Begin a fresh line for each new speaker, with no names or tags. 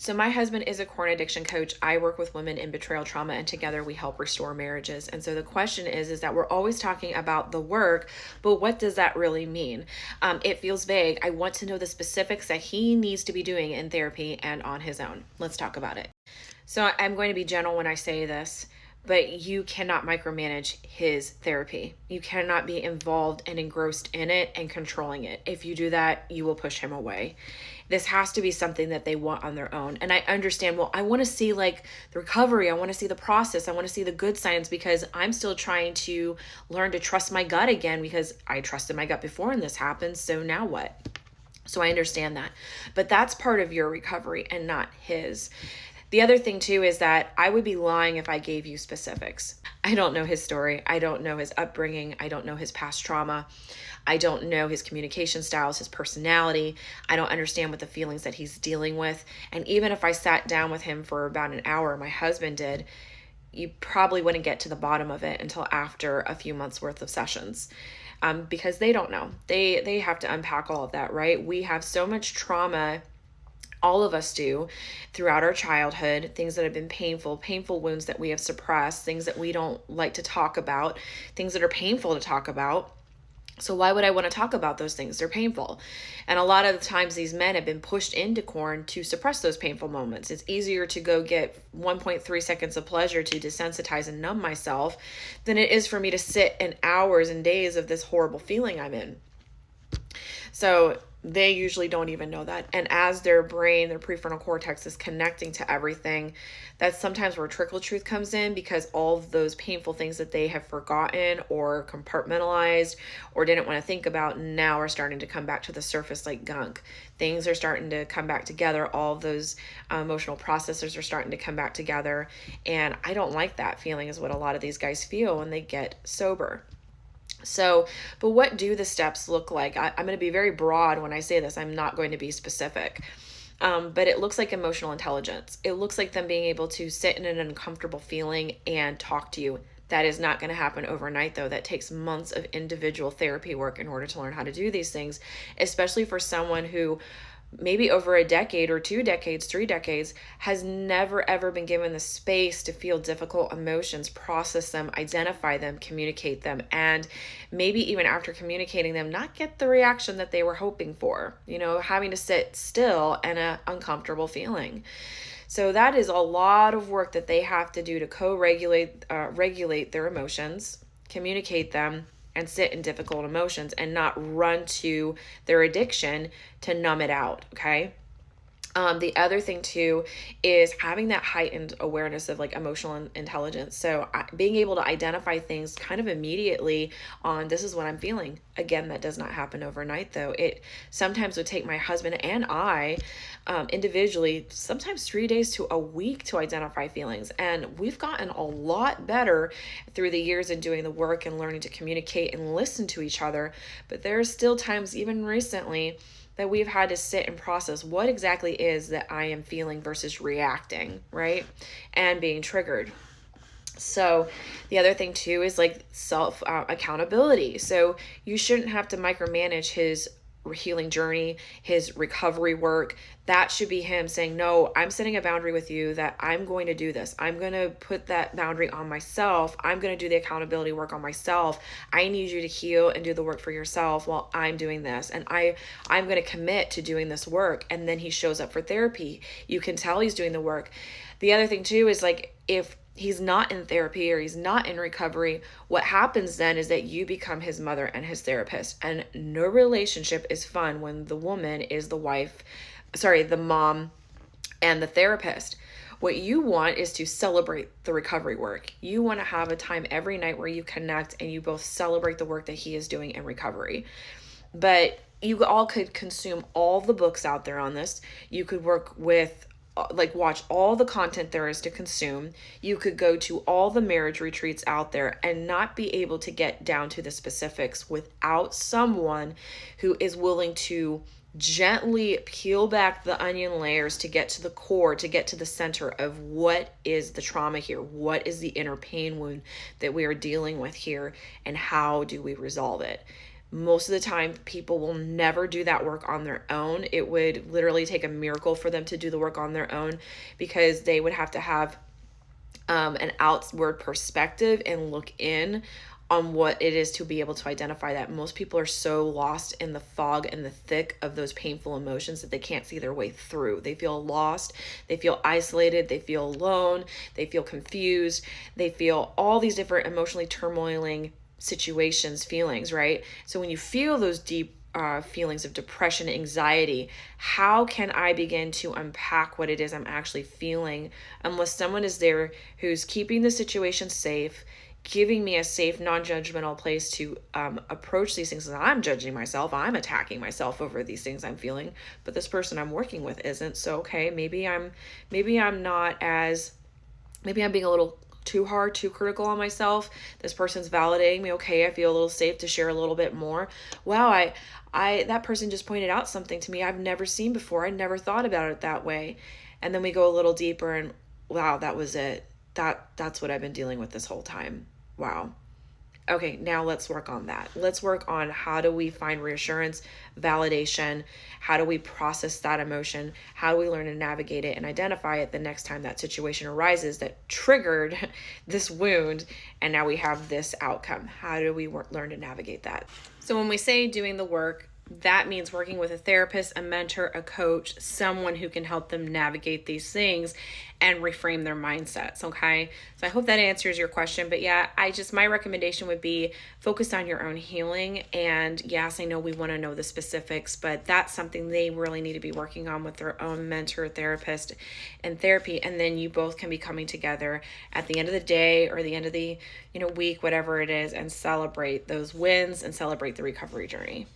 So my husband is a corn addiction coach. I work with women in betrayal trauma, and together we help restore marriages. And so the question is that we're always talking about the work, but what does that really mean? It feels vague. I want to know the specifics that he needs to be doing in therapy and on his own. Let's talk about it. So I'm going to be gentle when I say this, but you cannot micromanage his therapy. You cannot be involved and engrossed in it and controlling it. If you do that, you will push him away. This has to be something that they want on their own. And I understand, well, I want to see like the recovery. I want to see the process. I want to see the good signs, because I'm still trying to learn to trust my gut again, because I trusted my gut before and this happened. So now what? So I understand that. But that's part of your recovery and not his. The other thing too is that I would be lying if I gave you specifics. I don't know his story. I don't know his upbringing. I don't know his past trauma. I don't know his communication styles, his personality. I don't understand what the feelings that he's dealing with. And even if I sat down with him for about an hour, my husband did, you probably wouldn't get to the bottom of it until after a few months worth of sessions. Because they don't know. They have to unpack all of that, right? We have so much trauma, all of us do, throughout our childhood, things that have been painful wounds that we have suppressed, things that we don't like to talk about, things that are painful to talk about. So why would I want to talk about those things? They're painful. And a lot of the times these men have been pushed into corn to suppress those painful moments. It's easier to go get 1.3 seconds of pleasure to desensitize and numb myself than it is for me to sit in hours and days of this horrible feeling I'm in. So they usually don't even know that. And as their brain, their prefrontal cortex is connecting to everything, that's sometimes where trickle truth comes in, because all of those painful things that they have forgotten or compartmentalized or didn't want to think about now are starting to come back to the surface like gunk. Things are starting to come back together. All of those emotional processors are starting to come back together. And I don't like that feeling, is what a lot of these guys feel when they get sober. So, but what do the steps look like? I'm going to be very broad when I say this. I'm not going to be specific. But it looks like emotional intelligence. It looks like them being able to sit in an uncomfortable feeling and talk to you. That is not going to happen overnight, though. That takes months of individual therapy work in order to learn how to do these things, especially for someone who maybe over a decade or 2 decades, 3 decades, has never ever been given the space to feel difficult emotions, process them, identify them, communicate them, and maybe even after communicating them, not get the reaction that they were hoping for, having to sit still and an uncomfortable feeling. So that is a lot of work that they have to do to regulate their emotions, communicate them, and sit in difficult emotions and not run to their addiction to numb it out, okay? The other thing too is having that heightened awareness of like emotional intelligence. So being able to identify things kind of immediately on, this is what I'm feeling. Again, that does not happen overnight though. It sometimes would take my husband and I individually, sometimes 3 days to a week to identify feelings. And we've gotten a lot better through the years in doing the work and learning to communicate and listen to each other. But there are still times, even recently, that we've had to sit and process what exactly is that I am feeling versus reacting, right? And being triggered. So the other thing too is like self accountability. So you shouldn't have to micromanage his healing journey, his recovery work. That should be him saying, no, I'm setting a boundary with you that I'm going to do this. I'm going to put that boundary on myself. I'm going to do the accountability work on myself. I need you to heal and do the work for yourself while I'm doing this. And I'm going to commit to doing this work. And then he shows up for therapy. You can tell he's doing the work. The other thing too is like, if he's not in therapy or he's not in recovery, what happens then is that you become his mother and his therapist. And no relationship is fun when the woman is the mom and the therapist. What you want is to celebrate the recovery work. You want to have a time every night where you connect and you both celebrate the work that he is doing in recovery. But you all could consume all the books out there on this. You could work with watch all the content there is to consume. You could go to all the marriage retreats out there and not be able to get down to the specifics without someone who is willing to gently peel back the onion layers to get to the core, to get to the center of what is the trauma here, what is the inner pain wound that we are dealing with here, and how do we resolve it. Most of the time, people will never do that work on their own. It would literally take a miracle for them to do the work on their own, because they would have to have an outward perspective and look in on what it is to be able to identify that. Most people are so lost in the fog and the thick of those painful emotions that they can't see their way through. They feel lost, they feel isolated, they feel alone, they feel confused, they feel all these different emotionally turmoiling situations, feelings, right? So when you feel those deep feelings of depression, anxiety, how can I begin to unpack what it is I'm actually feeling unless someone is there who's keeping the situation safe, giving me a safe, non-judgmental place to approach these things? I'm judging myself, I'm attacking myself over these things I'm feeling, but this person I'm working with isn't. So okay, maybe I'm not as, maybe I'm being a little too hard, too critical on myself. This person's validating me. Okay, I feel a little safe to share a little bit more. Wow, I that person just pointed out something to me I've never seen before. I never thought about it that way. And then we go a little deeper and wow, that was it. That's what I've been dealing with this whole time. Wow. Okay, now let's work on that. Let's work on how do we find reassurance, validation, how do we process that emotion, how do we learn to navigate it and identify it the next time that situation arises that triggered this wound, and now we have this outcome. How do we learn to navigate that? So when we say doing the work, that means working with a therapist, a mentor, a coach, someone who can help them navigate these things and reframe their mindsets, okay? So I hope that answers your question. But yeah, my recommendation would be focus on your own healing. And yes, I know we want to know the specifics, but that's something they really need to be working on with their own mentor, therapist, and therapy. And then you both can be coming together at the end of the day or the end of the week, whatever it is, and celebrate those wins and celebrate the recovery journey.